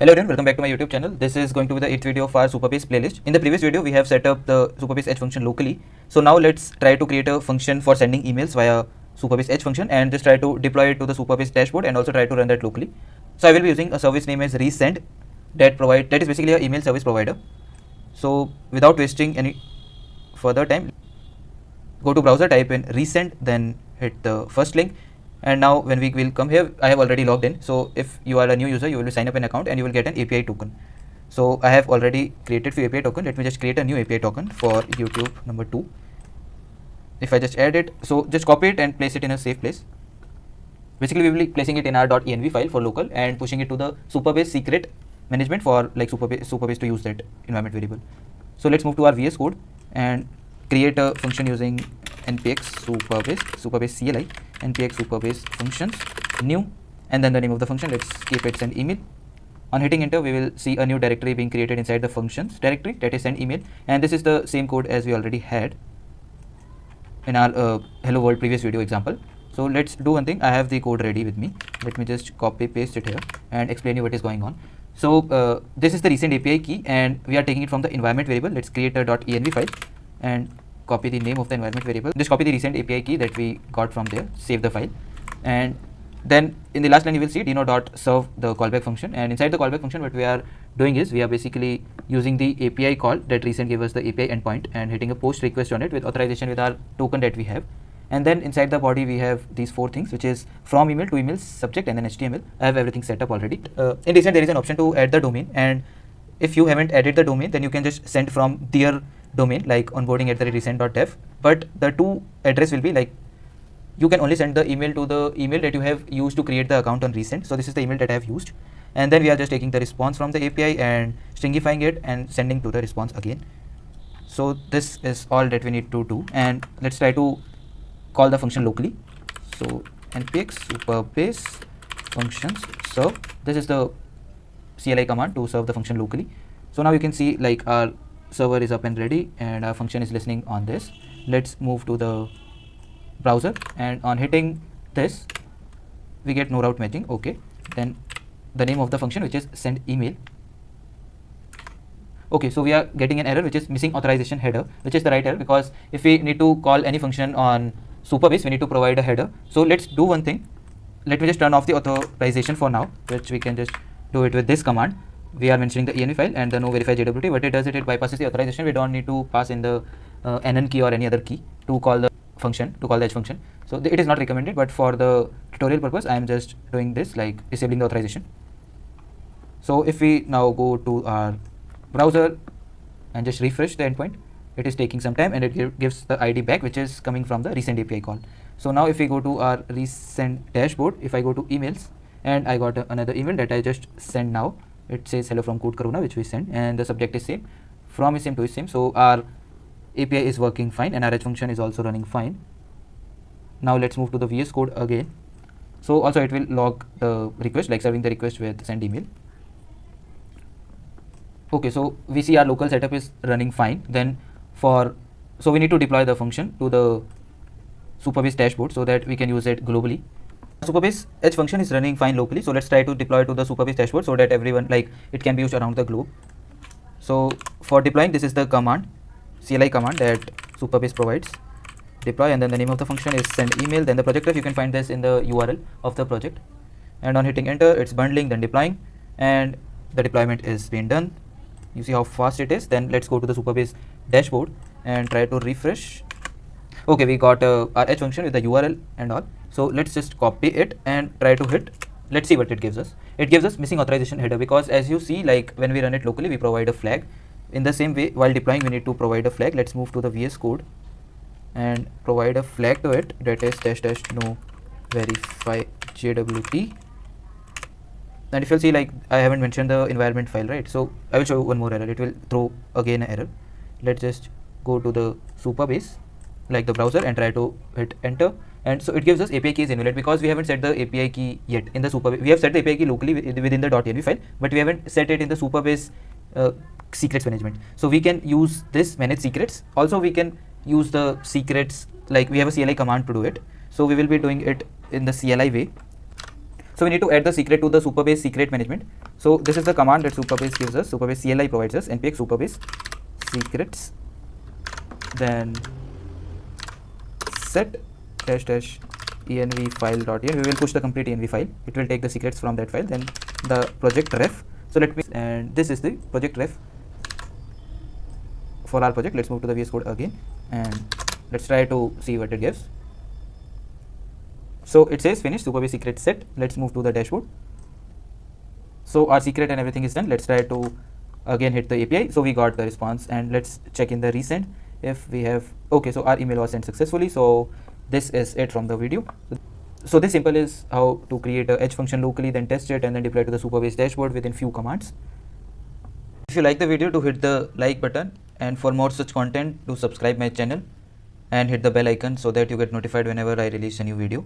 Hello everyone, welcome back to my YouTube channel. This is going to be the 8th video of our Supabase playlist. In the previous video, we have set up the Supabase Edge function locally. So now let's try to create a function for sending emails via Supabase Edge function and just try to deploy it to the Supabase dashboard and also try to run that locally. So I will be using a service name as Resend that is basically an email service provider. So without wasting any further time, go to browser, type in Resend, then hit the first link. And now when we will come here, I have already logged in. So if you are a new user, you will sign up an account and you will get an API token. So I have already created few API token. Let me just create a new API token for YouTube number 2. If I just add it, so just copy it and place it in a safe place. Basically, we will be placing it in our .env file for local and pushing it to the Supabase secret management for like Supabase to use that environment variable. So let's move to our VS Code and create a function using npx Supabase CLI, npx Supabase functions new, and then the name of the function, let's keep it send email. On hitting enter, we will see a new directory being created inside the functions directory, that is send email, and this is the same code as we already had in our hello world previous video example. So let's do one thing. I have the code ready with me. Let me just copy paste it here and explain you what is going on. So this is the Resend API key and we are taking it from the environment variable. Let's create a .env file and copy the name of the environment variable. Just copy the Resend API key that we got from there, save the file, and then in the last line you will see Deno.serve the callback function, and inside the callback function what we are doing is we are basically using the API call that Resend gave us the API endpoint and hitting a post request on it with authorization with our token that we have. And then inside the body we have these 4 things, which is from email to email, subject, and then HTML. I have everything set up already. In Resend there is an option to add the domain, and if you haven't added the domain, then you can just send from their domain like onboarding@resend.dev, but the to address will be like you can only send the email to the email that you have used to create the account on Resend. So this is the email that I have used, and then we are just taking the response from the API and stringifying it and sending to the response again. So this is all that we need to do, and let's try to call the function locally. So npx Supabase functions serve, this is the CLI command to serve the function locally. So now you can see like our server is up and ready and our function is listening on this. Let's move to the browser, and on hitting this we get no route matching. Okay, then the name of the function, which is send email. Okay, so we are getting an error which is missing authorization header, which is the right error, because if we need to call any function on Supabase we need to provide a header. So let's do one thing. Let me just turn off the authorization for now, which we can just do it with this command. We are mentioning the env file and the no verify JWT. What it does, it bypasses the authorization. We don't need to pass in the nn key or any other key to call the function, to call the edge function. So it is not recommended, but for the tutorial purpose I am just doing this, like disabling the authorization. So if we now go to our browser and just refresh the endpoint, it is taking some time and it gives the ID back, which is coming from the Resend API call. So now if we go to our Resend dashboard, if I go to emails, and I got another email that I just sent now. It says hello from Code Corona, which we sent, and the subject is same, from is same to is same. So our API is working fine and our edge function is also running fine. Now let's move to the VS Code again. So also it will log the request, like serving the request with send email. Okay, so we see our local setup is running fine. Then so we need to deploy the function to the Supabase dashboard so that we can use it globally. Supabase edge function is running fine locally, so let's try to deploy it to the Supabase dashboard so that everyone, like, it can be used around the globe. So for deploying, this is the command, CLI command that Supabase provides. Deploy, and then the name of the function is send email, then the project ref, you can find this in the URL of the project, and on hitting enter it's bundling, then deploying, and the deployment is being done. You see how fast it is. Then let's go to the Supabase dashboard and try to refresh. Okay, we got our edge function with the URL and all. So let's just copy it and try to hit. Let's see what it gives us. It gives us missing authorization header, because as you see, like when we run it locally we provide a flag. In the same way, while deploying we need to provide a flag. Let's move to the VS Code and provide a flag to it, that is -- no verify JWT. And if you'll see, like I haven't mentioned the environment file, right? So I will show you one more error. It will throw again an error. Let's just go to the Supabase, like the browser, and try to hit enter. And so it gives us API key is invalid because we haven't set the API key yet in the Supabase. We have set the API key locally within the .env file, but we haven't set it in the Supabase secrets management. So we can use this manage secrets. Also we can use the secrets, like we have a CLI command to do it. So we will be doing it in the CLI way. So we need to add the secret to the Supabase secret management. So this is the command that Supabase gives us. Supabase CLI provides us npx Supabase secrets, then set dash dash env file.env. We will push the complete env file. It will take the secrets from that file. Then the project ref. So let me, and this is the project ref for our project. Let's move to the VS Code again and let's try to see what it gives. So it says finished Supabase secret set. Let's move to the dashboard. So our secret and everything is done. Let's try to again hit the API. So we got the response, and let's check in the resend if we have. Okay, so our email was sent successfully. So this is it from the video. So this simple is how to create a edge function locally, then test it, and then deploy to the Supabase dashboard within few commands. If you like the video, do hit the like button, and for more such content, do subscribe my channel and hit the bell icon so that you get notified whenever I release a new video.